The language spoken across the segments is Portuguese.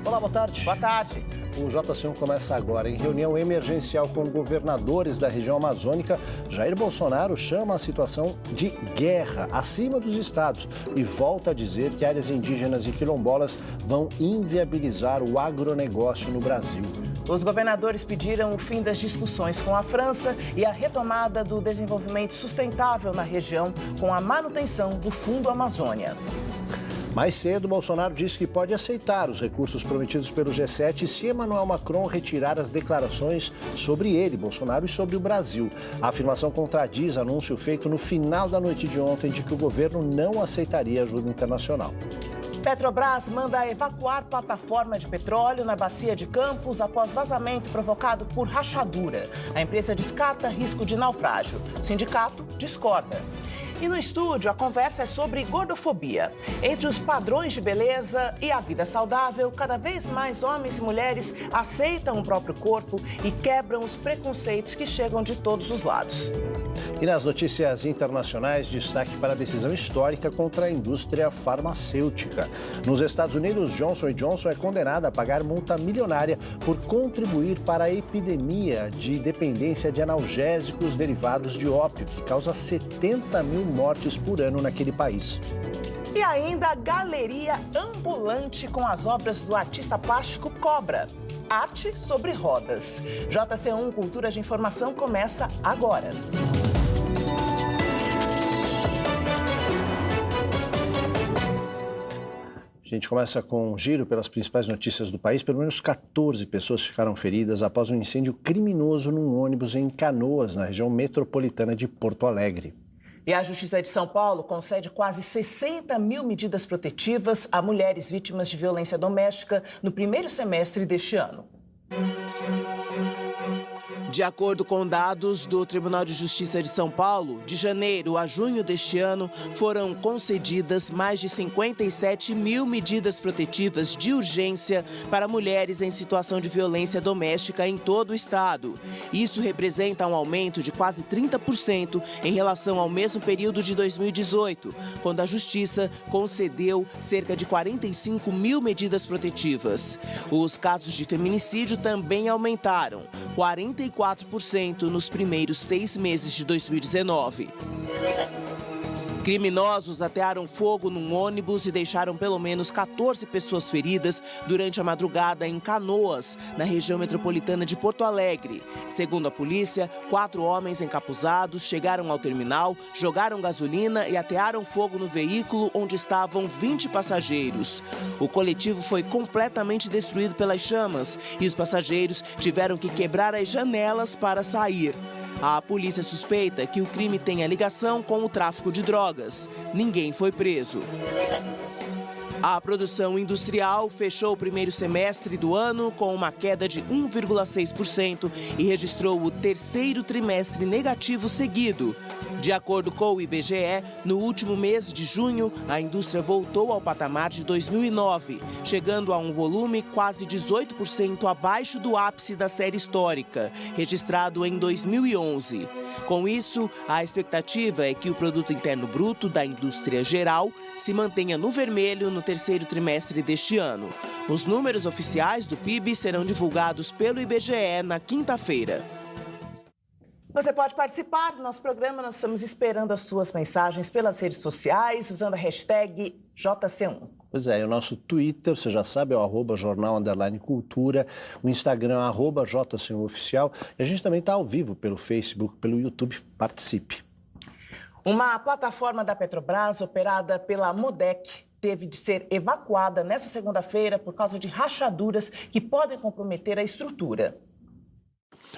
Olá, boa tarde. Boa tarde. O JC1 começa agora. Em reunião emergencial com governadores da região amazônica, Jair Bolsonaro chama a situação de guerra acima dos estados e volta a dizer que áreas indígenas e quilombolas vão inviabilizar o agronegócio no Brasil. Os governadores pediram o fim das discussões com a França e a retomada do desenvolvimento sustentável na região com a manutenção do Fundo Amazônia. Mais cedo, Bolsonaro disse que pode aceitar os recursos prometidos pelo G7 se Emmanuel Macron retirar as declarações sobre ele, Bolsonaro, e sobre o Brasil. A afirmação contradiz anúncio feito no final da noite de ontem de que o governo não aceitaria ajuda internacional. Petrobras manda evacuar plataforma de petróleo na bacia de Campos após vazamento provocado por rachadura. A empresa descarta risco de naufrágio. O sindicato discorda. E no estúdio, a conversa é sobre gordofobia. Entre os padrões de beleza e a vida saudável, cada vez mais homens e mulheres aceitam o próprio corpo e quebram os preconceitos que chegam de todos os lados. E nas notícias internacionais, destaque para a decisão histórica contra a indústria farmacêutica. Nos Estados Unidos, Johnson & Johnson é condenada a pagar multa milionária por contribuir para a epidemia de dependência de analgésicos derivados de ópio, que causa 70 mil mortes por ano naquele país. E ainda a galeria ambulante com as obras do artista plástico Cobra. Arte sobre rodas. JC1 Cultura de Informação começa agora. A gente começa com um giro pelas principais notícias do país. Pelo menos 14 pessoas ficaram feridas após um incêndio criminoso num ônibus em Canoas, na região metropolitana de Porto Alegre. E a Justiça de São Paulo concede quase 60 mil medidas protetivas a mulheres vítimas de violência doméstica no primeiro semestre deste ano. De acordo com dados do Tribunal de Justiça de São Paulo, de janeiro a junho deste ano, foram concedidas mais de 57 mil medidas protetivas de urgência para mulheres em situação de violência doméstica em todo o estado. Isso representa um aumento de quase 30% em relação ao mesmo período de 2018, quando a Justiça concedeu cerca de 45 mil medidas protetivas. Os casos de feminicídio também aumentaram, 44% nos primeiros 6 meses de 2019. Criminosos atearam fogo num ônibus e deixaram pelo menos 14 pessoas feridas durante a madrugada em Canoas, na região metropolitana de Porto Alegre. Segundo a polícia, 4 homens encapuzados chegaram ao terminal, jogaram gasolina e atearam fogo no veículo onde estavam 20 passageiros. O coletivo foi completamente destruído pelas chamas e os passageiros tiveram que quebrar as janelas para sair. A polícia suspeita que o crime tenha ligação com o tráfico de drogas. Ninguém foi preso. A produção industrial fechou o primeiro semestre do ano com uma queda de 1,6% e registrou o terceiro trimestre negativo seguido. De acordo com o IBGE, no último mês de junho, a indústria voltou ao patamar de 2009, chegando a um volume quase 18% abaixo do ápice da série histórica, registrado em 2011. Com isso, a expectativa é que o Produto Interno Bruto da indústria geral se mantenha no vermelho no terceiro trimestre deste ano. Os números oficiais do PIB serão divulgados pelo IBGE na quinta-feira. Você pode participar do nosso programa, nós estamos esperando as suas mensagens pelas redes sociais, usando a hashtag JC1. Pois é, o nosso Twitter, você já sabe, é o @jornal_cultura, o Instagram é @JC1oficial e a gente também está ao vivo pelo Facebook, pelo YouTube, participe. Uma plataforma da Petrobras, operada pela Modec, teve de ser evacuada nesta segunda-feira por causa de rachaduras que podem comprometer a estrutura.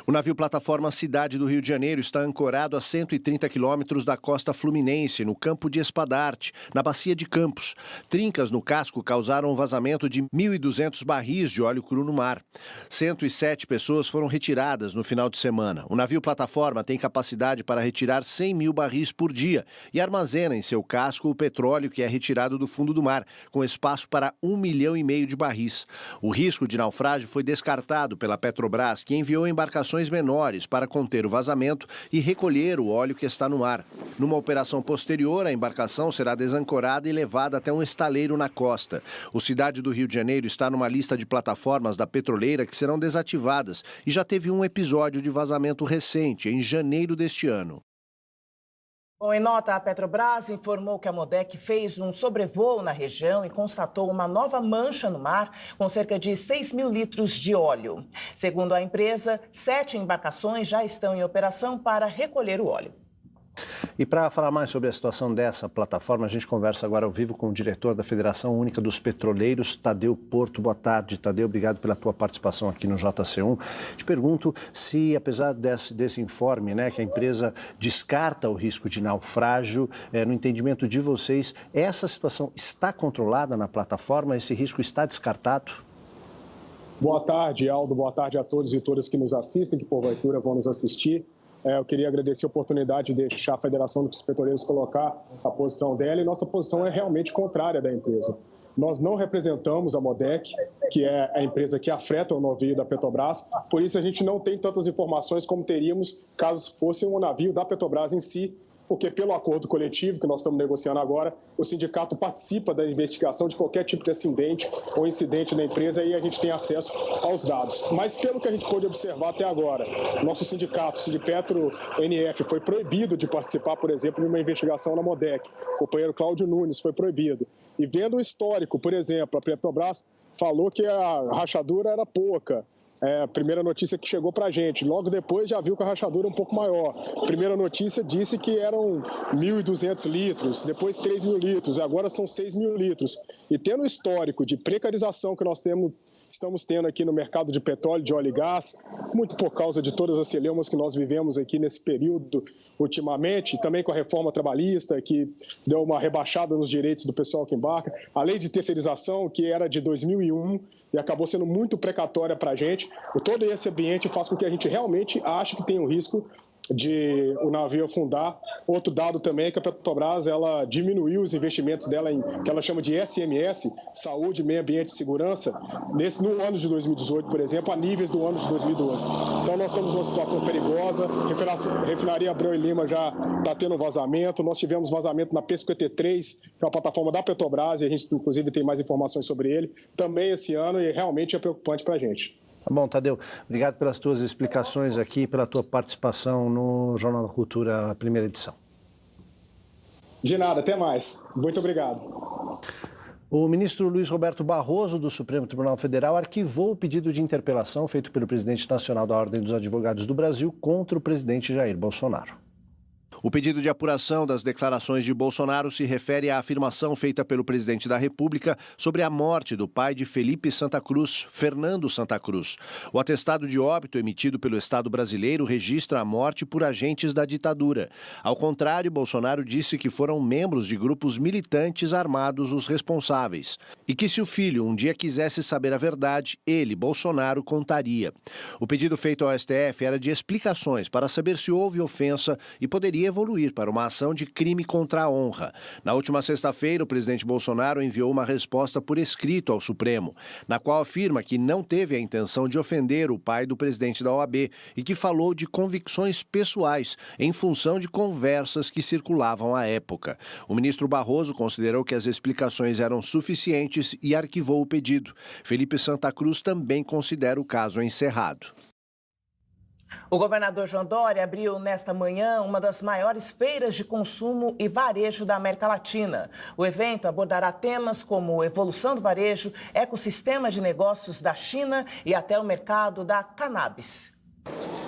O navio plataforma Cidade do Rio de Janeiro está ancorado a 130 quilômetros da costa fluminense, no campo de Espadarte, na bacia de Campos. Trincas no casco causaram um vazamento de 1.200 barris de óleo cru no mar. 107 pessoas foram retiradas no final de semana. O navio plataforma tem capacidade para retirar 100 mil barris por dia e armazena em seu casco o petróleo que é retirado do fundo do mar, com espaço para 1,5 milhão de barris. O risco de naufrágio foi descartado pela Petrobras, que enviou embarcações embarcações menores para conter o vazamento e recolher o óleo que está no mar. Numa operação posterior, a embarcação será desancorada e levada até um estaleiro na costa. O Cidade do Rio de Janeiro está numa lista de plataformas da petroleira que serão desativadas e já teve um episódio de vazamento recente, em janeiro deste ano. Bom, em nota, a Petrobras informou que a MODEC fez um sobrevoo na região e constatou uma nova mancha no mar com cerca de 6 mil litros de óleo. Segundo a empresa, 7 embarcações já estão em operação para recolher o óleo. E para falar mais sobre a situação dessa plataforma, a gente conversa agora ao vivo com o diretor da Federação Única dos Petroleiros, Tadeu Porto. Boa tarde, Tadeu. Obrigado pela tua participação aqui no JC1. Te pergunto se, apesar desse informe, que a empresa descarta o risco de naufrágio, no entendimento de vocês, essa situação está controlada na plataforma? Esse risco está descartado? Boa tarde, Aldo. Boa tarde a todos e todas que nos assistem, que porventura vão nos assistir. Eu queria agradecer a oportunidade de deixar a Federação dos Petroleiros colocar a posição dela, e nossa posição é realmente contrária da empresa. Nós não representamos a MODEC, que é a empresa que afreta o navio da Petrobras, por isso a gente não tem tantas informações como teríamos caso fosse um navio da Petrobras em si, porque pelo acordo coletivo que nós estamos negociando agora, o sindicato participa da investigação de qualquer tipo de acidente ou incidente na empresa e a gente tem acesso aos dados. Mas pelo que a gente pôde observar até agora, nosso sindicato, o Sindipetro NF, foi proibido de participar, por exemplo, de uma investigação na MODEC. O companheiro Cláudio Nunes foi proibido. E vendo o histórico, por exemplo, a Petrobras falou que a rachadura era pouca. A primeira notícia que chegou para a gente. Logo depois já viu que a rachadura é um pouco maior. A primeira notícia disse que eram 1.200 litros, depois 3 mil litros, agora são 6 mil litros. E tendo o histórico de precarização que nós estamos tendo aqui no mercado de petróleo, de óleo e gás, muito por causa de todas as celeumas que nós vivemos aqui nesse período ultimamente, também com a reforma trabalhista, que deu uma rebaixada nos direitos do pessoal que embarca, a lei de terceirização, que era de 2001 e acabou sendo muito precatória para a gente. Todo esse ambiente faz com que a gente realmente ache que tem um risco de o navio afundar. Outro dado também é que a Petrobras ela diminuiu os investimentos dela em que ela chama de SMS, Saúde, Meio Ambiente e Segurança, no ano de 2018, por exemplo, a níveis do ano de 2012. Então nós estamos numa situação perigosa, a refinaria Abreu e Lima já está tendo vazamento, nós tivemos vazamento na P53, que é uma plataforma da Petrobras, e a gente inclusive tem mais informações sobre ele, também esse ano, e realmente é preocupante para a gente. Tá bom, Tadeu. Obrigado pelas tuas explicações aqui, pela tua participação no Jornal da Cultura, primeira edição. De nada, até mais. Muito obrigado. O ministro Luiz Roberto Barroso, do Supremo Tribunal Federal, arquivou o pedido de interpelação feito pelo presidente nacional da Ordem dos Advogados do Brasil contra o presidente Jair Bolsonaro. O pedido de apuração das declarações de Bolsonaro se refere à afirmação feita pelo presidente da República sobre a morte do pai de Felipe Santa Cruz, Fernando Santa Cruz. O atestado de óbito emitido pelo Estado brasileiro registra a morte por agentes da ditadura. Ao contrário, Bolsonaro disse que foram membros de grupos militantes armados os responsáveis e que se o filho um dia quisesse saber a verdade, ele, Bolsonaro, contaria. O pedido feito ao STF era de explicações para saber se houve ofensa e poderia evoluir para uma ação de crime contra a honra. Na última sexta-feira, o presidente Bolsonaro enviou uma resposta por escrito ao Supremo, na qual afirma que não teve a intenção de ofender o pai do presidente da OAB e que falou de convicções pessoais em função de conversas que circulavam à época. O ministro Barroso considerou que as explicações eram suficientes e arquivou o pedido. Felipe Santa Cruz também considera o caso encerrado. O governador João Dória abriu nesta manhã uma das maiores feiras de consumo e varejo da América Latina. O evento abordará temas como evolução do varejo, ecossistema de negócios da China e até o mercado da cannabis.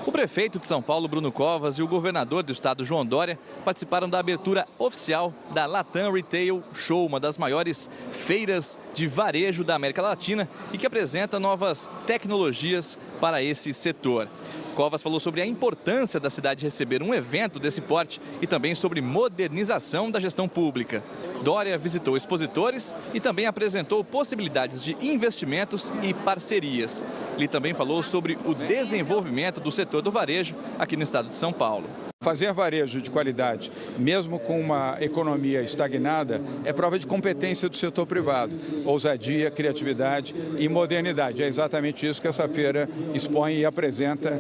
O prefeito de São Paulo, Bruno Covas, e o governador do estado, João Dória, participaram da abertura oficial da Latam Retail Show, uma das maiores feiras de varejo da América Latina e que apresenta novas tecnologias para esse setor. Covas falou sobre a importância da cidade receber um evento desse porte e também sobre modernização da gestão pública. Dória visitou expositores e também apresentou possibilidades de investimentos e parcerias. Ele também falou sobre o desenvolvimento do setor setor do varejo aqui no estado de São Paulo. Fazer varejo de qualidade, mesmo com uma economia estagnada, é prova de competência do setor privado. Ousadia, criatividade e modernidade. É exatamente isso que essa feira expõe e apresenta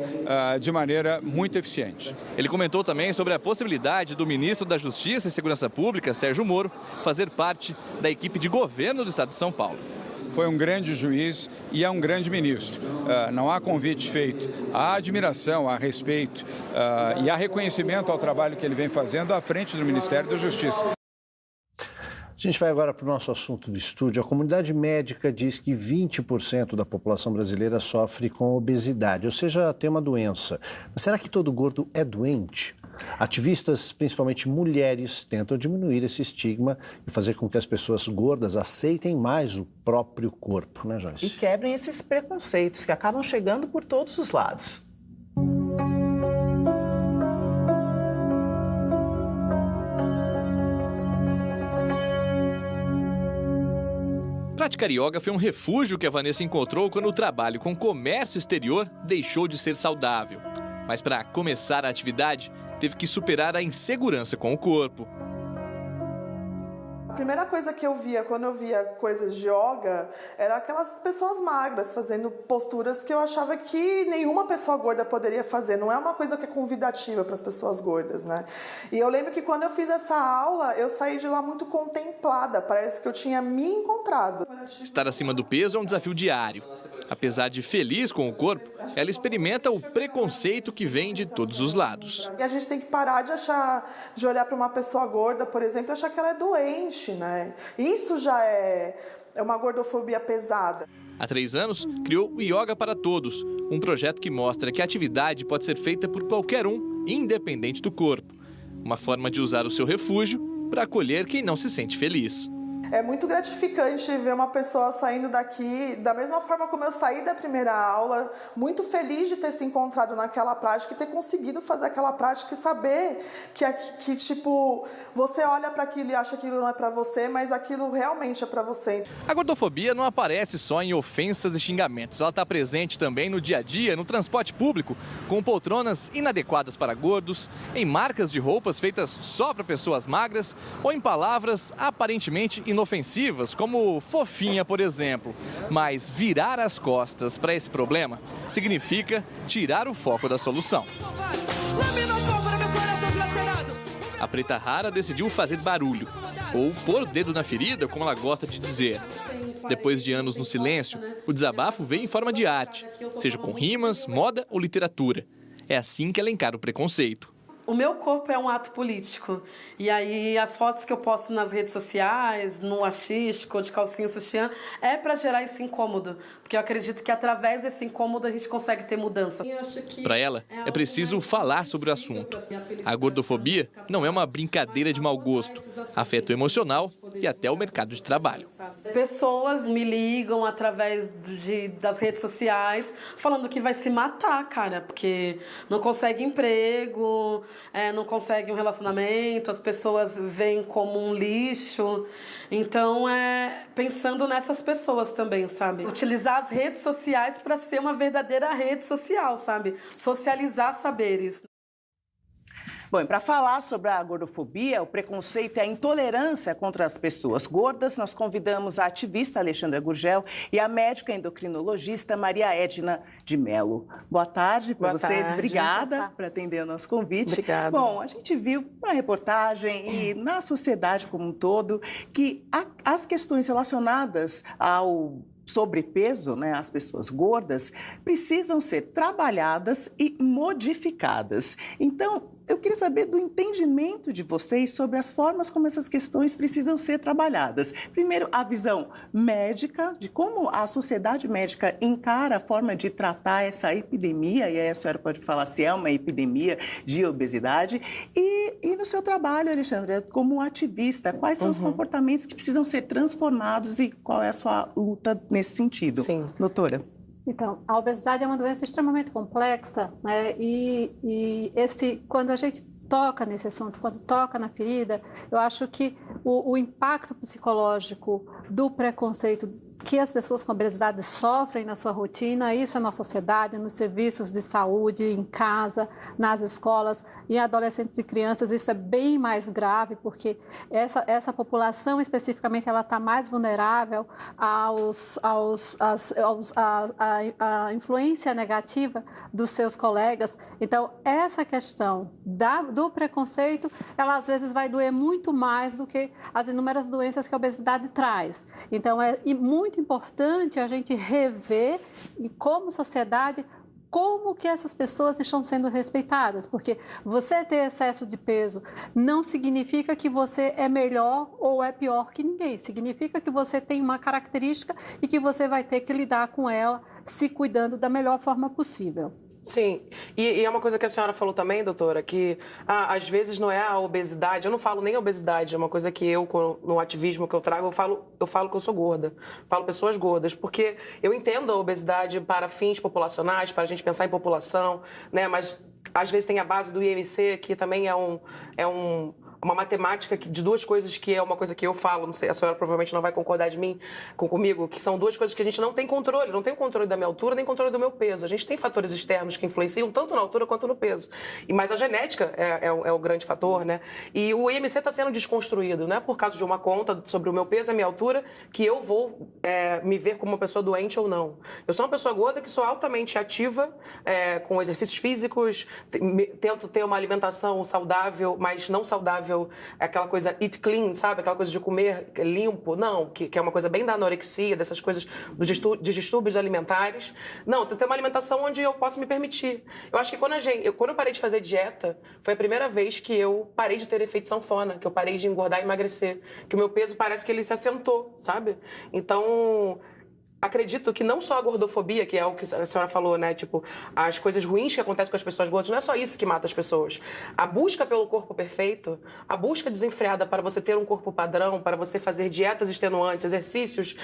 de maneira muito eficiente. Ele comentou também sobre a possibilidade do ministro da Justiça e Segurança Pública, Sérgio Moro, fazer parte da equipe de governo do estado de São Paulo. Foi um grande juiz e é um grande ministro. Não há convite feito. Há admiração, há respeito e há reconhecimento ao trabalho que ele vem fazendo à frente do Ministério da Justiça. A gente vai agora para o nosso assunto do estúdio. A comunidade médica diz que 20% da população brasileira sofre com obesidade, ou seja, tem uma doença. Mas será que todo gordo é doente? Ativistas, principalmente mulheres, tentam diminuir esse estigma e fazer com que as pessoas gordas aceitem mais o próprio corpo, né, Joyce? E quebrem esses preconceitos que acabam chegando por todos os lados. Praticar yoga foi um refúgio que a Vanessa encontrou quando o trabalho com comércio exterior deixou de ser saudável. Mas para começar a atividade, teve que superar a insegurança com o corpo. A primeira coisa que eu via quando eu via coisas de yoga era aquelas pessoas magras fazendo posturas que eu achava que nenhuma pessoa gorda poderia fazer. Não é uma coisa que é convidativa para as pessoas gordas, né? E eu lembro que quando eu fiz essa aula, eu saí de lá muito contemplada. Parece que eu tinha me encontrado. Estar acima do peso é um desafio diário. Apesar de feliz com o corpo, ela experimenta o preconceito que vem de todos os lados. E a gente tem que parar de olhar para uma pessoa gorda, por exemplo, e achar que ela é doente, né? Isso já é uma gordofobia pesada. Há 3 anos, criou o Yoga para Todos, um projeto que mostra que a atividade pode ser feita por qualquer um, independente do corpo. Uma forma de usar o seu refúgio para acolher quem não se sente feliz. É muito gratificante ver uma pessoa saindo daqui, da mesma forma como eu saí da primeira aula, muito feliz de ter se encontrado naquela prática e ter conseguido fazer aquela prática e saber que tipo, você olha para aquilo e acha que aquilo não é para você, mas aquilo realmente é para você. A gordofobia não aparece só em ofensas e xingamentos. Ela está presente também no dia a dia, no transporte público, com poltronas inadequadas para gordos, em marcas de roupas feitas só para pessoas magras ou em palavras aparentemente inofensivas, como fofinha, por exemplo. Mas virar as costas para esse problema significa tirar o foco da solução. A Preta Rara decidiu fazer barulho, ou pôr o dedo na ferida, como ela gosta de dizer. Depois de anos no silêncio, o desabafo veio em forma de arte, seja com rimas, moda ou literatura. É assim que ela encara o preconceito. O meu corpo é um ato político. E aí as fotos que eu posto nas redes sociais, no achisco ou de calcinha sutiã, é para gerar esse incômodo. Porque eu acredito que através desse incômodo a gente consegue ter mudança. Para ela, é preciso falar sobre o assunto. A gordofobia não é uma brincadeira de mau gosto. Afeta o emocional e até o mercado de trabalho. Pessoas me ligam através das redes sociais falando que vai se matar, cara. Porque não consegue emprego, não consegue um relacionamento, as pessoas veem como um lixo. Então, pensando nessas pessoas também, sabe? Utilizar as redes sociais para ser uma verdadeira rede social, sabe? Socializar saberes. Bom, e para falar sobre a gordofobia, o preconceito e a intolerância contra as pessoas gordas, nós convidamos a ativista Alexandra Gurgel e a médica endocrinologista Maria Edna de Mello. Boa tarde para vocês. Tarde. Obrigada por atender o nosso convite. Obrigada. Bom, a gente viu na reportagem e na sociedade como um todo que as questões relacionadas ao sobrepeso, né, as pessoas gordas, precisam ser trabalhadas e modificadas. Então, eu queria saber do entendimento de vocês sobre as formas como essas questões precisam ser trabalhadas. Primeiro, a visão médica, de como a sociedade médica encara a forma de tratar essa epidemia, e aí a senhora pode falar se é uma epidemia de obesidade, e no seu trabalho, Alexandra, como ativista, quais são os comportamentos que precisam ser transformados e qual é a sua luta nesse sentido? Sim. Doutora. Então, a obesidade é uma doença extremamente complexa, né? Quando a gente toca nesse assunto, quando toca na ferida, eu acho que o impacto psicológico do preconceito que as pessoas com obesidade sofrem na sua rotina, isso é na sociedade, nos serviços de saúde, em casa, nas escolas, em adolescentes e crianças, isso é bem mais grave, porque essa população especificamente ela está mais vulnerável à influência negativa dos seus colegas. Então, essa questão do preconceito, ela às vezes vai doer muito mais do que as inúmeras doenças que a obesidade traz. Então, é muito importante a gente rever, como sociedade, como que essas pessoas estão sendo respeitadas, porque você ter excesso de peso não significa que você é melhor ou é pior que ninguém, significa que você tem uma característica e que você vai ter que lidar com ela se cuidando da melhor forma possível. Sim, e é uma coisa que a senhora falou também, doutora, que às vezes não é a obesidade, eu não falo nem a obesidade, é uma coisa que eu, no ativismo que eu trago, eu falo que eu sou gorda, falo pessoas gordas, porque eu entendo a obesidade para fins populacionais, para a gente pensar em população, né, mas às vezes tem a base do IMC, que também é uma matemática de duas coisas que é uma coisa que eu falo, não sei, a senhora provavelmente não vai concordar comigo, que são duas coisas que a gente não tem controle, não tem o controle da minha altura nem controle do meu peso. A gente tem fatores externos que influenciam tanto na altura quanto no peso. Mas a genética é o grande fator, né? E o IMC está sendo desconstruído, né? Por causa de uma conta sobre o meu peso e a minha altura, que eu vou me ver como uma pessoa doente ou não. Eu sou uma pessoa gorda que sou altamente ativa, com exercícios físicos, tento ter uma alimentação saudável, mas não saudável, aquela coisa eat clean, sabe? Aquela coisa de comer limpo. Não, que é uma coisa bem da anorexia, dessas coisas dos distúrbios alimentares. Não, tem que ter uma alimentação onde eu posso me permitir. Eu acho que quando eu parei de fazer dieta, foi a primeira vez que eu parei de ter efeito sanfona, que eu parei de engordar e emagrecer, que o meu peso parece que ele se assentou, sabe? Então, acredito que não só a gordofobia, que é o que a senhora falou, né? Tipo, as coisas ruins que acontecem com as pessoas gordas, não é só isso que mata as pessoas. A busca pelo corpo perfeito, a busca desenfreada para você ter um corpo padrão, para você fazer dietas extenuantes, exercícios,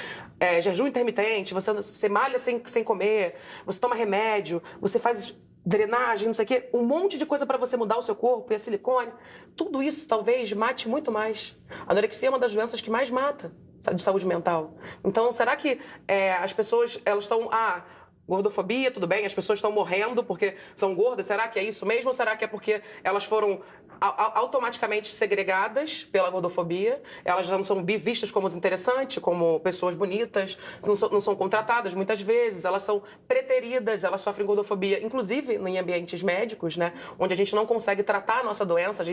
jejum intermitente, você malha sem comer, você toma remédio, você faz drenagem, não sei o quê, um monte de coisa para você mudar o seu corpo, e a silicone, tudo isso talvez mate muito mais. A anorexia é uma das doenças que mais mata de saúde mental. Então, será que as pessoas, elas estão... gordofobia, tudo bem, as pessoas estão morrendo porque são gordas, será que é isso mesmo? Ou será que é porque elas foram automaticamente segregadas pela gordofobia? Elas já não são vistas como interessantes, como pessoas bonitas, não são contratadas muitas vezes, elas são preteridas, elas sofrem gordofobia, inclusive em ambientes médicos, né, onde a gente não consegue tratar a nossa doença.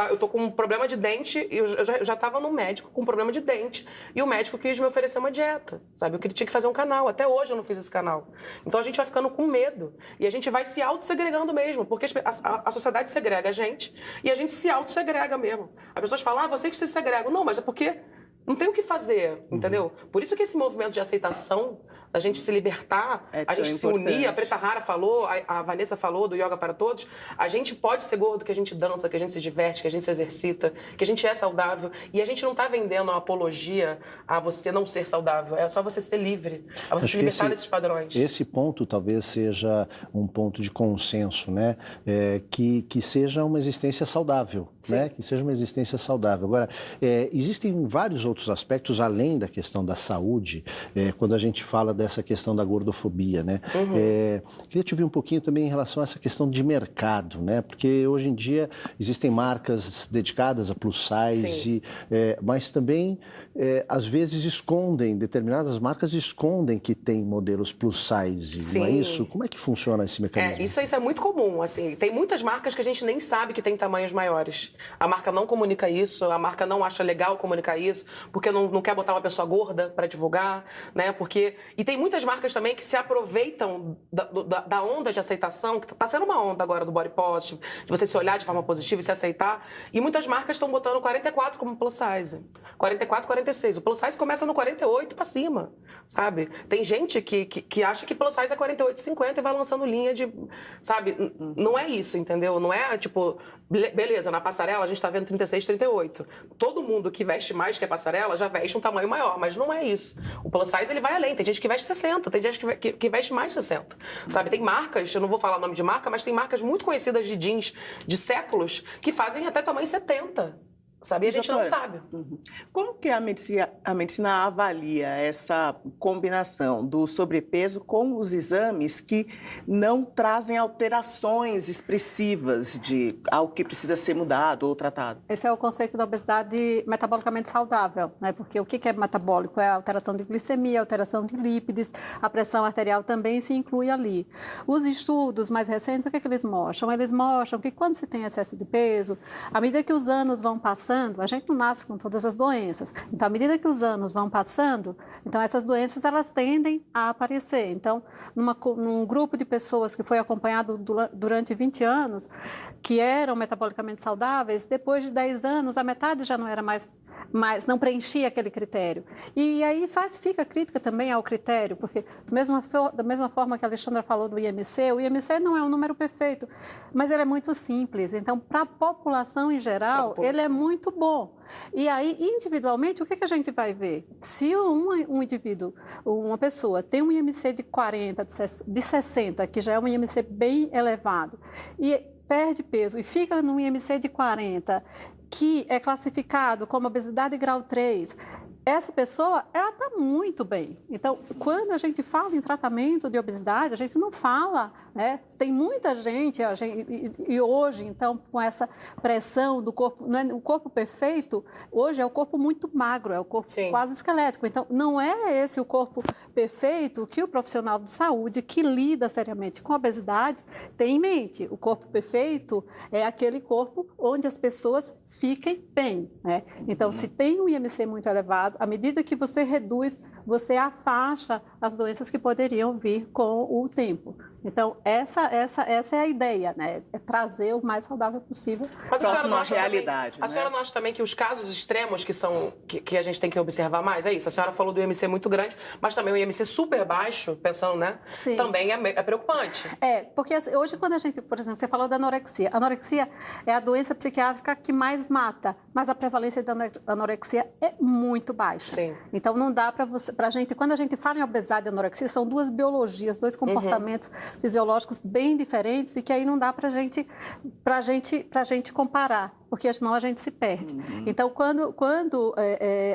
Eu tô com um problema de dente, e eu já estava no médico com um problema de dente, e o médico quis me oferecer uma dieta, sabe? Eu tinha que fazer um canal, até hoje eu não fiz esse canal. Então a gente vai ficando com medo e a gente vai se auto-segregando mesmo, porque a sociedade segrega a gente e a gente se auto-segrega mesmo. As pessoas falam, vocês que se segregam. Não, mas é porque não tem o que fazer, entendeu? Por isso que esse movimento de aceitação, a gente se libertar, a gente se unir, a Preta Rara falou, a Vanessa falou do Yoga para Todos, a gente pode ser gordo, que a gente dança, que a gente se diverte, que a gente se exercita, que a gente é saudável, e a gente não está vendendo uma apologia a você não ser saudável, é só você ser livre, a você se libertar desses padrões. Esse ponto talvez seja um ponto de consenso, né? Que seja uma existência saudável, né? Que seja uma existência saudável. Agora, existem vários outros aspectos, além da questão da saúde, quando a gente fala dessa questão da gordofobia, né? Queria te ouvir um pouquinho também em relação a essa questão de mercado, né? Porque hoje em dia existem marcas dedicadas a plus size, mas também às vezes determinadas marcas escondem que tem modelos plus size, não é isso? Como é que funciona esse mecanismo? Isso é muito comum, assim. Tem muitas marcas que a gente nem sabe que tem tamanhos maiores. A marca não comunica isso, a marca não acha legal comunicar isso, porque não quer botar uma pessoa gorda para divulgar, né? E tem muitas marcas também que se aproveitam da onda de aceitação, que está sendo uma onda agora do body positive, de você se olhar de forma positiva e se aceitar. E muitas marcas estão botando 44 como plus size. 44, 46. O plus size começa no 48 para cima, sabe? Tem gente que acha que plus size é 48, 50 e vai lançando linha de... Sabe? Não é isso, entendeu? Não é tipo... Beleza, na passarela a gente está vendo 36, 38. Todo mundo que veste mais que a passarela já veste um tamanho maior, mas não é isso. O plus size ele vai além. Tem gente que veste 60, tem gente que veste mais de 60. Sabe? Tem marcas, eu não vou falar o nome de marca, mas tem marcas muito conhecidas de jeans de séculos que fazem até tamanho 70. sabe? E a gente não Doutora, sabe. Como que a medicina avalia essa combinação do sobrepeso com os exames que não trazem alterações expressivas de algo que precisa ser mudado ou tratado? Esse é o conceito da obesidade metabolicamente saudável, né? Porque o que é metabólico? É a alteração de glicemia, alteração de lípides, a pressão arterial também se inclui ali. Os estudos mais recentes, o que eles mostram? Eles mostram que quando se tem excesso de peso, à medida que os anos vão passando, a gente não nasce com todas as doenças. Então, à medida que os anos vão passando, então essas doenças elas tendem a aparecer. Então, num grupo de pessoas que foi acompanhado durante 20 anos, que eram metabolicamente saudáveis, depois de 10 anos, a metade já não era mais não preenchia aquele critério. E aí fica crítica também ao critério, porque da mesma forma que a Alexandra falou do IMC, o IMC não é um número perfeito, mas ele é muito simples. Então, para a população em geral, ele é muito bom. E aí, individualmente, o que a gente vai ver? Se um indivíduo, uma pessoa, tem um IMC de 40, de 60, que já é um IMC bem elevado, e perde peso e fica num IMC de 40, que é classificado como obesidade grau 3, essa pessoa, ela está muito bem. Então, quando a gente fala em tratamento de obesidade, a gente não fala, né? Tem muita gente, e hoje, então, com essa pressão do corpo, o corpo perfeito, hoje é o corpo muito magro, é o corpo quase esquelético. Então, não é esse o corpo perfeito que o profissional de saúde que lida seriamente com a obesidade tem em mente. O corpo perfeito é aquele corpo onde as pessoas fiquem bem, né? Então, se tem um IMC muito elevado, à medida que você reduz, você afasta as doenças que poderiam vir com o tempo. Então, essa é a ideia, né? É trazer o mais saudável possível. Mas próximo à realidade. A senhora não acha também que os casos extremos que a gente tem que observar mais? É isso, a senhora falou do IMC muito grande, mas também o IMC super baixo, pensando, né? Sim. Também é preocupante. Porque hoje quando a gente, por exemplo, você falou da anorexia. A anorexia é a doença psiquiátrica que mais mata, mas a prevalência da anorexia é muito baixa. Sim. Então, não dá pra gente, quando a gente fala em obesidade e anorexia, são duas biologias, dois comportamentos fisiológicos bem diferentes e que aí não dá pra gente comparar, porque senão a gente se perde. Então, quando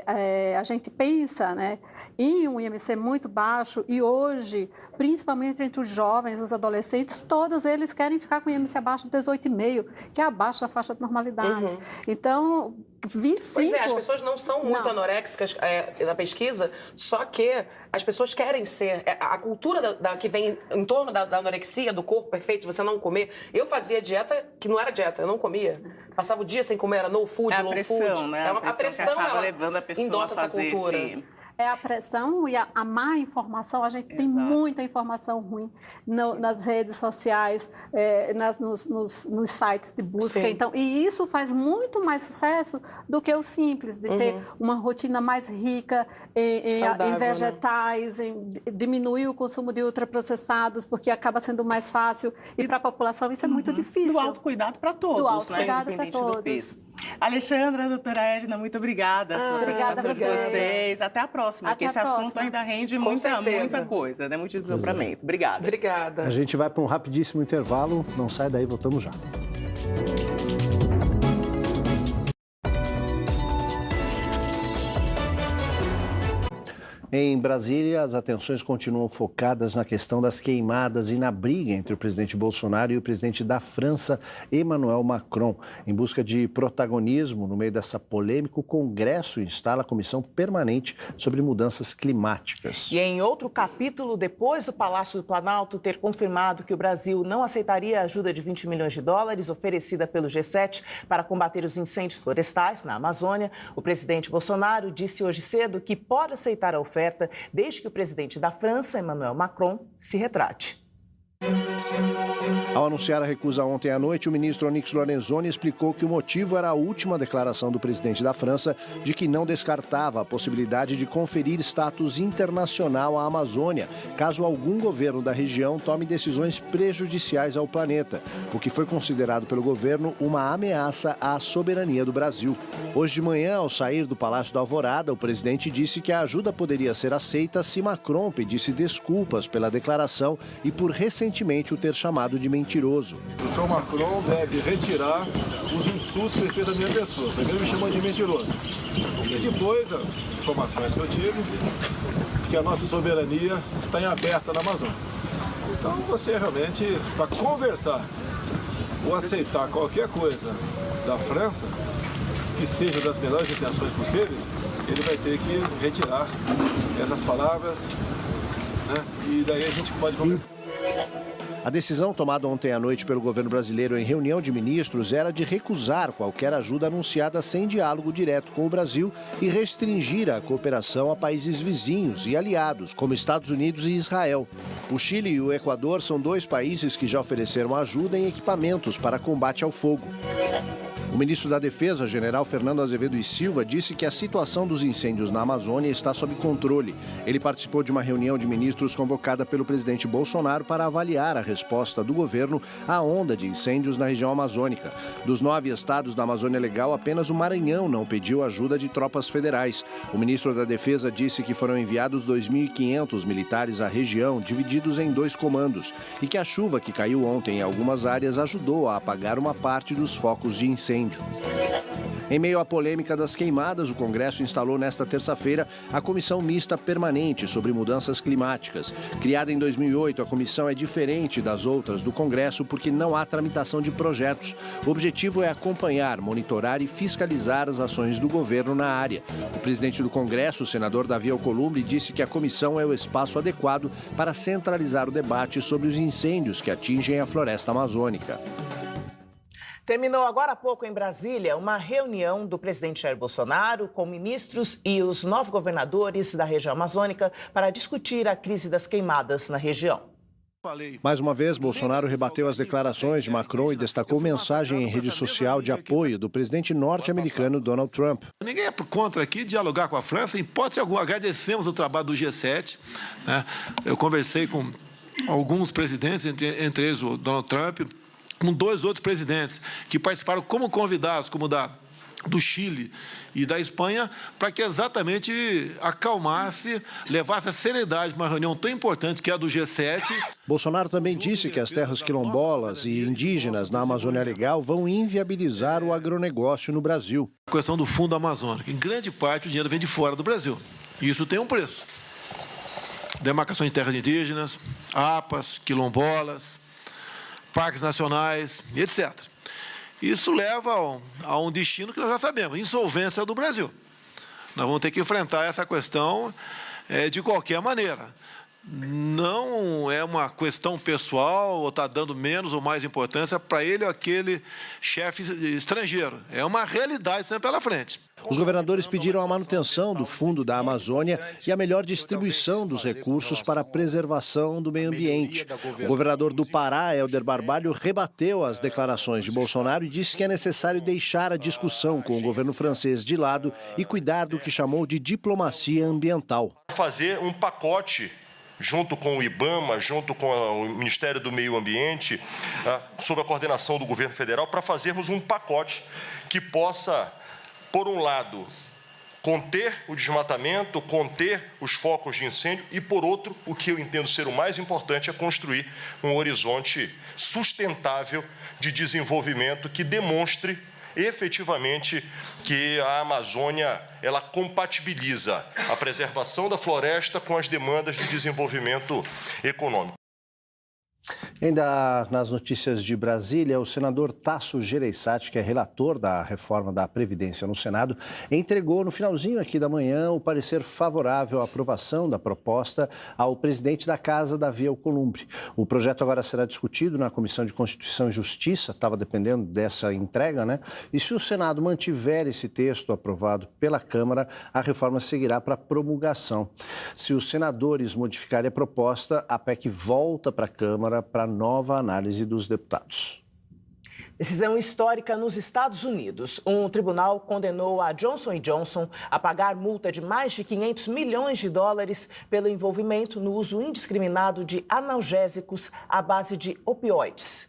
a gente pensa, né, em um IMC muito baixo, e hoje, principalmente entre os jovens, os adolescentes, todos eles querem ficar com IMC abaixo de 18,5, que é abaixo da faixa de normalidade. Então, 25... Pois é, as pessoas não são muito anoréxicas na pesquisa, só que as pessoas querem ser. A cultura que vem em torno da anorexia, do corpo perfeito, de você não comer. Eu fazia dieta que não era dieta, eu não comia. Passava o dia sem comer, era no food, low food. Né? A pressão acaba levando a pessoa endossa a fazer essa cultura. É a pressão e a má informação. A gente tem muita informação ruim nas redes sociais, nos sites de busca. Então, e isso faz muito mais sucesso do que o simples, de ter uma rotina mais rica em vegetais, em diminuir o consumo de ultraprocessados, porque acaba sendo mais fácil. E para a população isso é muito difícil. Do autocuidado para todos, do autocuidado né? para todos. Do peso. Alexandra, doutora Edna, muito obrigada por obrigada a vocês. Até a próxima, Até porque esse assunto ainda rende muita coisa, né? Muito desdobramento. Obrigada. Obrigada. A gente vai para um rapidíssimo intervalo. Não sai daí, voltamos já. Em Brasília, as atenções continuam focadas na questão das queimadas e na briga entre o presidente Bolsonaro e o presidente da França, Emmanuel Macron. Em busca de protagonismo no meio dessa polêmica, o Congresso instala a Comissão Permanente sobre Mudanças Climáticas. E em outro capítulo, depois do Palácio do Planalto ter confirmado que o Brasil não aceitaria a ajuda de 20 milhões de dólares oferecida pelo G7 para combater os incêndios florestais na Amazônia, o presidente Bolsonaro disse hoje cedo que pode aceitar a oferta desde que o presidente da França, Emmanuel Macron, se retrate. Ao anunciar a recusa ontem à noite, o ministro Onyx Lorenzoni explicou que o motivo era a última declaração do presidente da França de que não descartava a possibilidade de conferir status internacional à Amazônia, caso algum governo da região tome decisões prejudiciais ao planeta, o que foi considerado pelo governo uma ameaça à soberania do Brasil. Hoje de manhã, ao sair do Palácio da Alvorada, o presidente disse que a ajuda poderia ser aceita se Macron pedisse desculpas pela declaração e por recentemente o ter chamado de mentiroso. mentiroso. O senhor Macron deve retirar os insultos que ele fez da minha pessoa. Primeiro me chamou de mentiroso. E depois, as informações que eu tive, de que a nossa soberania está em aberta na Amazônia. Então você realmente, para conversar ou aceitar qualquer coisa da França, que seja das melhores intenções possíveis, ele vai ter que retirar essas palavras, né? E daí a gente pode conversar. A decisão tomada ontem à noite pelo governo brasileiro em reunião de ministros era de recusar qualquer ajuda anunciada sem diálogo direto com o Brasil e restringir a cooperação a países vizinhos e aliados, como Estados Unidos e Israel. O Chile e o Equador são 2 países que já ofereceram ajuda em equipamentos para combate ao fogo. O ministro da Defesa, general Fernando Azevedo e Silva, disse que a situação dos incêndios na Amazônia está sob controle. Ele participou de uma reunião de ministros convocada pelo presidente Bolsonaro para avaliar a resposta do governo à onda de incêndios na região amazônica. Dos 9 estados da Amazônia Legal, apenas o Maranhão não pediu ajuda de tropas federais. O ministro da Defesa disse que foram enviados 2.500 militares à região, divididos em 2 comandos, e que a chuva que caiu ontem em algumas áreas ajudou a apagar uma parte dos focos de incêndio. Em meio à polêmica das queimadas, o Congresso instalou nesta terça-feira a Comissão Mista Permanente sobre Mudanças Climáticas. Criada em 2008, a comissão é diferente das outras do Congresso porque não há tramitação de projetos. O objetivo é acompanhar, monitorar e fiscalizar as ações do governo na área. O presidente do Congresso, o senador Davi Alcolumbre, disse que a comissão é o espaço adequado para centralizar o debate sobre os incêndios que atingem a floresta amazônica. Terminou agora há pouco em Brasília uma reunião do presidente Jair Bolsonaro com ministros e os 9 governadores da região amazônica para discutir a crise das queimadas na região. Mais uma vez, Bolsonaro rebateu as declarações de Macron e destacou mensagem em rede social de apoio do presidente norte-americano Donald Trump. Ninguém é contra aqui dialogar com a França, em hipótese alguma. Agradecemos o trabalho do G7. Né? Eu conversei com alguns presidentes, entre eles o Donald Trump, com 2 outros presidentes que participaram como convidados, como do Chile e da Espanha, para que exatamente acalmasse, levasse a seriedade para uma reunião tão importante que é a do G7. Bolsonaro também disse que as terras quilombolas e indígenas na Amazônia Legal vão inviabilizar o agronegócio no Brasil. A questão do Fundo Amazônico. Em grande parte o dinheiro vem de fora do Brasil. E isso tem um preço. Demarcações de terras indígenas, APAs, quilombolas, parques nacionais, etc. Isso leva a um destino que nós já sabemos, insolvência do Brasil. Nós vamos ter que enfrentar essa questão de qualquer maneira. Não é uma questão pessoal ou está dando menos ou mais importância para ele ou aquele chefe estrangeiro. É uma realidade sempre pela frente. Os governadores pediram a manutenção do Fundo da Amazônia e a melhor distribuição dos recursos para a preservação do meio ambiente. O governador do Pará, Helder Barbalho, rebateu as declarações de Bolsonaro e disse que é necessário deixar a discussão com o governo francês de lado e cuidar do que chamou de diplomacia ambiental. Fazer um pacote junto com o IBAMA, junto com o Ministério do Meio Ambiente, sob a coordenação do governo federal, para fazermos um pacote que possa, por um lado, conter o desmatamento, conter os focos de incêndio e, por outro, o que eu entendo ser o mais importante é construir um horizonte sustentável de desenvolvimento que demonstre efetivamente que a Amazônia ela compatibiliza a preservação da floresta com as demandas de desenvolvimento econômico. Ainda nas notícias de Brasília, o senador Tasso Gereissati, que é relator da reforma da Previdência no Senado, entregou no finalzinho aqui da manhã o parecer favorável à aprovação da proposta ao presidente da Casa, Davi Alcolumbre. O projeto agora será discutido na Comissão de Constituição e Justiça, estava dependendo dessa entrega, né? E se o Senado mantiver esse texto aprovado pela Câmara, a reforma seguirá para promulgação. Se os senadores modificarem a proposta, a PEC volta para a Câmara para nova análise dos deputados. Decisão histórica nos Estados Unidos. Um tribunal condenou a Johnson & Johnson a pagar multa de mais de 500 milhões de dólares pelo envolvimento no uso indiscriminado de analgésicos à base de opioides.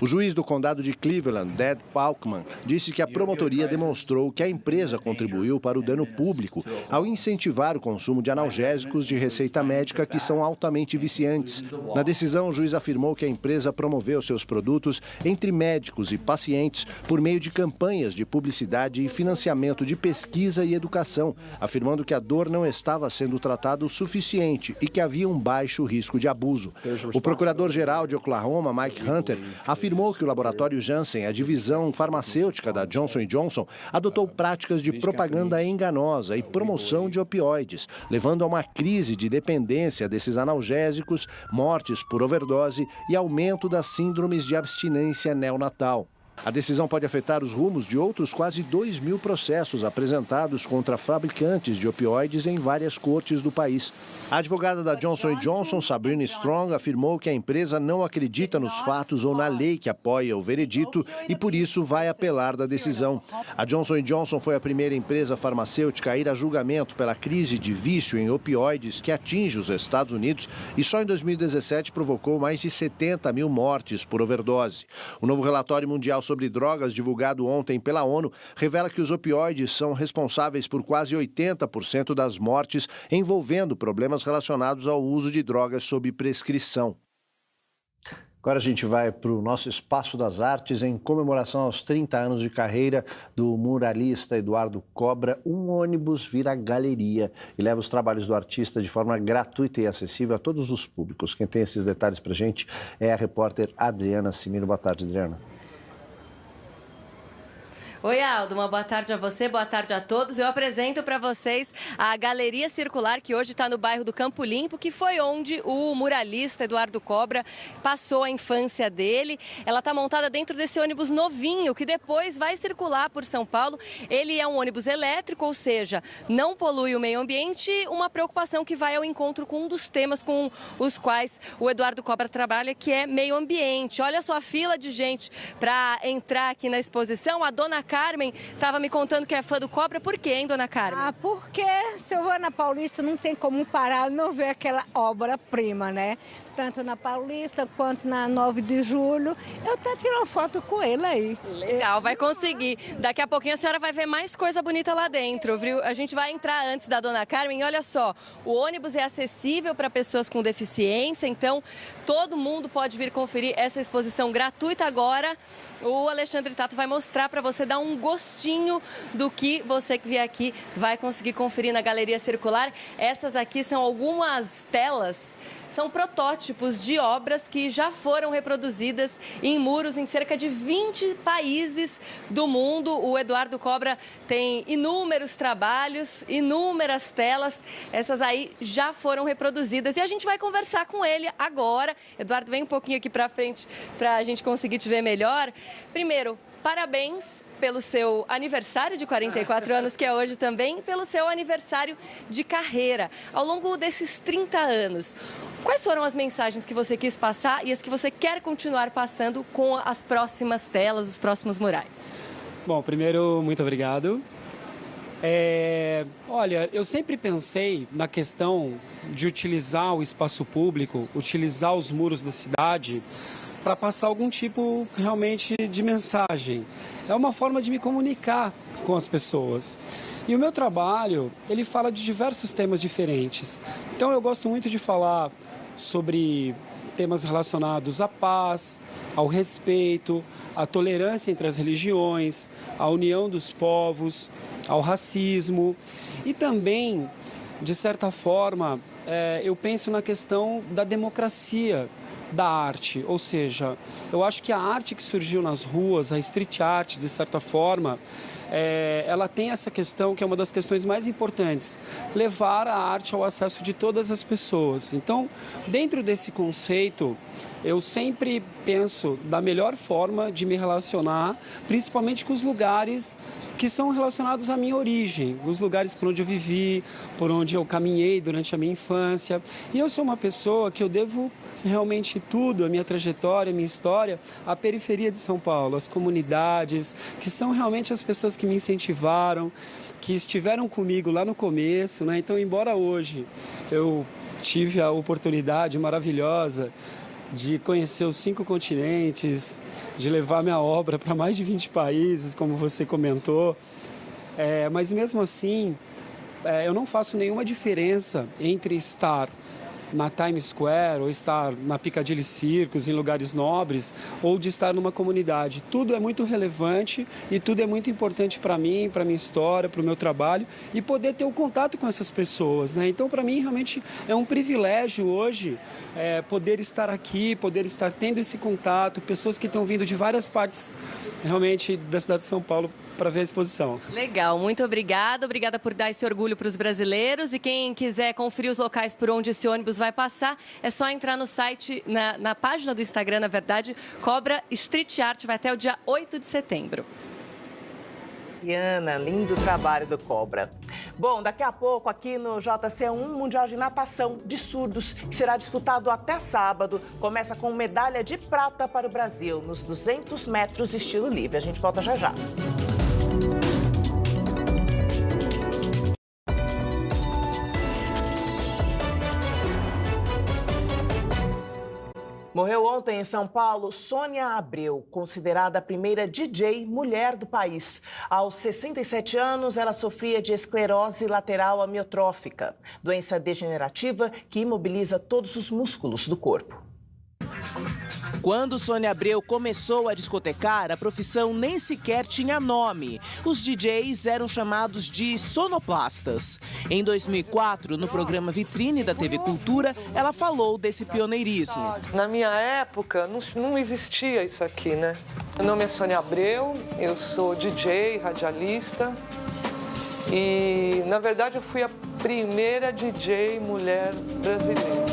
O juiz do condado de Cleveland, Dad Paukman, disse que a promotoria demonstrou que a empresa contribuiu para o dano público ao incentivar o consumo de analgésicos de receita médica que são altamente viciantes. Na decisão, o juiz afirmou que a empresa promoveu seus produtos entre médicos e pacientes por meio de campanhas de publicidade e financiamento de pesquisa e educação, afirmando que a dor não estava sendo tratada o suficiente e que havia um baixo risco de abuso. O procurador-geral de Oklahoma, Mike Hunter, afirmou que o laboratório Janssen, a divisão farmacêutica da Johnson & Johnson, adotou práticas de propaganda enganosa e promoção de opioides, levando a uma crise de dependência desses analgésicos, mortes por overdose e aumento das síndromes de abstinência neonatal. A decisão pode afetar os rumos de outros quase 2.000 processos apresentados contra fabricantes de opioides em várias cortes do país. A advogada da Johnson & Johnson, Sabrina Strong, afirmou que a empresa não acredita nos fatos ou na lei que apoia o veredito e, por isso, vai apelar da decisão. A Johnson & Johnson foi a primeira empresa farmacêutica a ir a julgamento pela crise de vício em opioides que atinge os Estados Unidos e só em 2017 provocou mais de 70 mil mortes por overdose. O novo relatório mundial sobre drogas, divulgado ontem pela ONU, revela que os opioides são responsáveis por quase 80% das mortes envolvendo problemas relacionados ao uso de drogas sob prescrição. Agora a gente vai para o nosso Espaço das Artes em comemoração aos 30 anos de carreira do muralista Eduardo Cobra. Um ônibus vira galeria e leva os trabalhos do artista de forma gratuita e acessível a todos os públicos. Quem tem esses detalhes para a gente é a repórter Adriana Simino. Boa tarde, Adriana. Oi, Aldo, uma boa tarde a você, boa tarde a todos. Eu apresento para vocês a Galeria Circular, que hoje está no bairro do Campo Limpo, que foi onde o muralista Eduardo Cobra passou a infância dele. Ela está montada dentro desse ônibus novinho, que depois vai circular por São Paulo. Ele é um ônibus elétrico, ou seja, não polui o meio ambiente, uma preocupação que vai ao encontro com um dos temas com os quais o Eduardo Cobra trabalha, que é meio ambiente. Olha só a fila de gente para entrar aqui na exposição. A dona Carmen estava me contando que é fã do Cobra. Por quê, hein, dona Carmen? Porque se eu vou na Paulista não tem como parar e não ver aquela obra-prima, né? Tanto na Paulista quanto na 9 de julho. Eu até tiro uma foto com ele aí. Legal, vai conseguir. Daqui a pouquinho a senhora vai ver mais coisa bonita lá dentro, viu? A gente vai entrar antes da dona Carmen. E olha só, o ônibus é acessível para pessoas com deficiência, então todo mundo pode vir conferir essa exposição gratuita agora. O Alexandre Tato vai mostrar para você, dar um gostinho do que você que vier aqui vai conseguir conferir na Galeria Circular. Essas aqui são algumas telas. São protótipos de obras que já foram reproduzidas em muros em cerca de 20 países do mundo. O Eduardo Cobra tem inúmeros trabalhos, inúmeras telas. Essas aí já foram reproduzidas e a gente vai conversar com ele agora. Eduardo, vem um pouquinho aqui para frente para a gente conseguir te ver melhor. Primeiro, parabéns pelo seu aniversário de 44 anos, que é hoje também, pelo seu aniversário de carreira. Ao longo desses 30 anos, quais foram as mensagens que você quis passar e as que você quer continuar passando com as próximas telas, os próximos murais? Bom, primeiro, muito obrigado. Olha, eu sempre pensei na questão de utilizar o espaço público, utilizar os muros da cidade para passar algum tipo realmente de mensagem. É uma forma de me comunicar com as pessoas. E o meu trabalho, ele fala de diversos temas diferentes. Então eu gosto muito de falar sobre temas relacionados à paz, ao respeito, à tolerância entre as religiões, à união dos povos, ao racismo. E também, de certa forma, eu penso na questão da democracia da arte, ou seja, eu acho que a arte que surgiu nas ruas, a street art, de certa forma, ela tem essa questão que é uma das questões mais importantes, levar a arte ao acesso de todas as pessoas. Então, dentro desse conceito, eu sempre penso da melhor forma de me relacionar, principalmente com os lugares que são relacionados à minha origem, os lugares por onde eu vivi, por onde eu caminhei durante a minha infância. E eu sou uma pessoa que eu devo realmente tudo, a minha trajetória, a minha história, à periferia de São Paulo, às comunidades, que são realmente as pessoas que me incentivaram, que estiveram comigo lá no começo, né? Então, embora hoje eu tive a oportunidade maravilhosa de conhecer os 5 continentes, de levar minha obra para mais de 20 países, como você comentou. Mas mesmo assim, eu não faço nenhuma diferença entre estar na Times Square ou estar na Piccadilly Circus, em lugares nobres, ou de estar numa comunidade. Tudo é muito relevante e tudo é muito importante para mim, para minha história, para o meu trabalho e poder ter o contato com essas pessoas, né? Então, para mim, realmente é um privilégio hoje poder estar aqui, poder estar tendo esse contato, pessoas que estão vindo de várias partes, realmente, da cidade de São Paulo, para ver a exposição. Legal, muito obrigada. Obrigada por dar esse orgulho para os brasileiros. E quem quiser conferir os locais por onde esse ônibus vai passar, é só entrar no site, na página do Instagram, na verdade, Cobra Street Art, vai até o dia 8 de setembro. Ana, lindo trabalho do Cobra. Bom, daqui a pouco aqui no JC1 Mundial de Natação de Surdos, que será disputado até sábado, começa com medalha de prata para o Brasil nos 200 metros estilo livre. A gente volta já já. Morreu ontem em São Paulo Sônia Abreu, considerada a primeira DJ mulher do país. Aos 67 anos, ela sofria de esclerose lateral amiotrófica, doença degenerativa que imobiliza todos os músculos do corpo. Quando Sônia Abreu começou a discotecar, a profissão nem sequer tinha nome. Os DJs eram chamados de sonoplastas. Em 2004, no programa Vitrine da TV Cultura, ela falou desse pioneirismo. Na minha época, não existia isso aqui, né? Meu nome é Sônia Abreu, eu sou DJ, radialista e, na verdade, eu fui a primeira DJ mulher brasileira.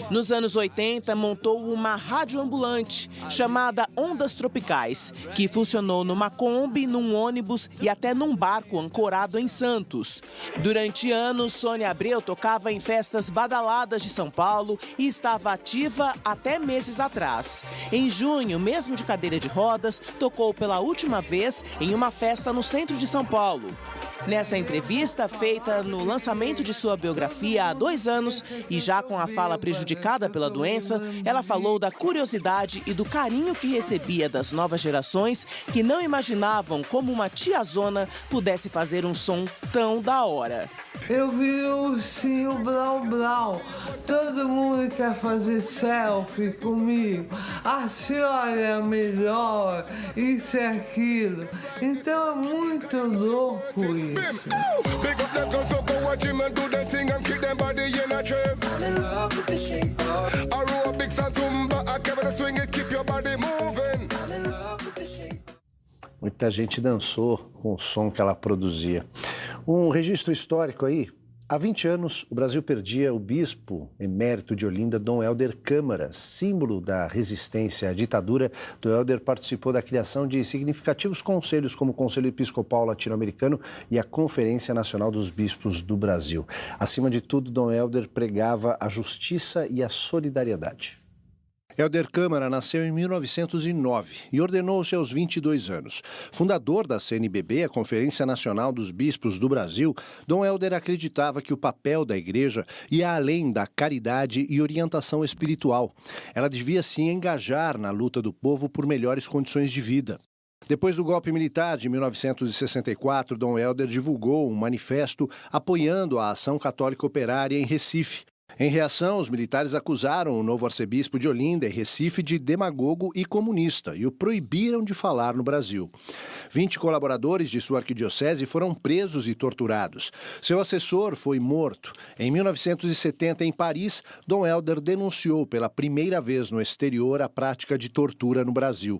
Nos anos 80, montou uma rádio ambulante chamada Ondas Tropicais, que funcionou numa Kombi, num ônibus e até num barco ancorado em Santos. Durante anos, Sônia Abreu tocava em festas badaladas de São Paulo e estava ativa até meses atrás. Em junho, mesmo de cadeira de rodas, tocou pela última vez em uma festa no centro de São Paulo. Nessa entrevista, feita no lançamento de sua biografia há 2 anos e já com a fala prejudicada pela doença, ela falou da curiosidade e do carinho que recebia das novas gerações que não imaginavam como uma tiazona pudesse fazer um som tão da hora. Eu vi o ursinho Blau Blau, todo mundo quer fazer selfie comigo, a senhora é a melhor, isso e aquilo, então é muito louco isso. Muita gente dançou com o som que ela produzia. Um registro histórico aí. Há 20 anos, o Brasil perdia o bispo emérito de Olinda, Dom Helder Câmara. Símbolo da resistência à ditadura, Dom Helder participou da criação de significativos conselhos, como o Conselho Episcopal Latino-Americano e a Conferência Nacional dos Bispos do Brasil. Acima de tudo, Dom Helder pregava a justiça e a solidariedade. Helder Câmara nasceu em 1909 e ordenou-se aos 22 anos. Fundador da CNBB, a Conferência Nacional dos Bispos do Brasil, Dom Helder acreditava que o papel da Igreja ia além da caridade e orientação espiritual. Ela devia se engajar na luta do povo por melhores condições de vida. Depois do golpe militar de 1964, Dom Helder divulgou um manifesto apoiando a ação católica operária em Recife. Em reação, os militares acusaram o novo arcebispo de Olinda e Recife de demagogo e comunista e o proibiram de falar no Brasil. 20 colaboradores de sua arquidiocese foram presos e torturados. Seu assessor foi morto. Em 1970, em Paris, Dom Helder denunciou pela primeira vez no exterior a prática de tortura no Brasil.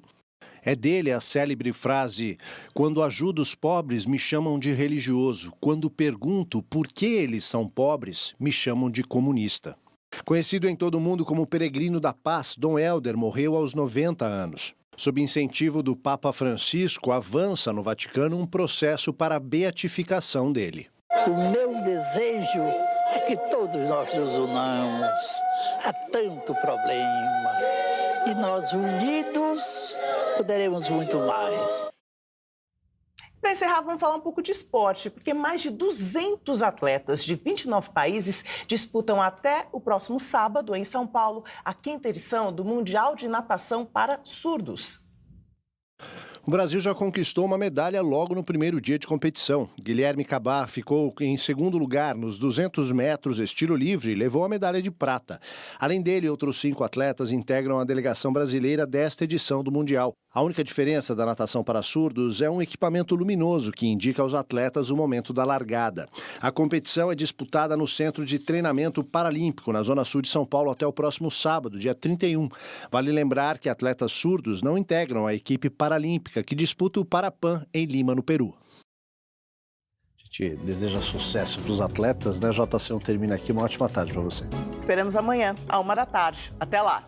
É dele a célebre frase: "Quando ajudo os pobres, me chamam de religioso. Quando pergunto por que eles são pobres, me chamam de comunista." Conhecido em todo o mundo como peregrino da paz, Dom Helder morreu aos 90 anos. Sob incentivo do Papa Francisco, avança no Vaticano um processo para a beatificação dele. O meu desejo é que todos nós nos unamos. Há tanto problema. E nós unidos poderemos muito mais. Para encerrar, vamos falar um pouco de esporte, porque mais de 200 atletas de 29 países disputam até o próximo sábado, em São Paulo, a 5ª edição do Mundial de Natação para Surdos. O Brasil já conquistou uma medalha logo no primeiro dia de competição. Guilherme Cabá ficou em segundo lugar nos 200 metros estilo livre e levou a medalha de prata. Além dele, outros 5 atletas integram a delegação brasileira desta edição do Mundial. A única diferença da natação para surdos é um equipamento luminoso que indica aos atletas o momento da largada. A competição é disputada no Centro de Treinamento Paralímpico, na Zona Sul de São Paulo, até o próximo sábado, dia 31. Vale lembrar que atletas surdos não integram a equipe paralímpica que disputa o Parapan em Lima, no Peru. A gente deseja sucesso para os atletas, né? JC termina aqui. Uma ótima tarde para você. Esperamos amanhã, à 1h da tarde. Até lá.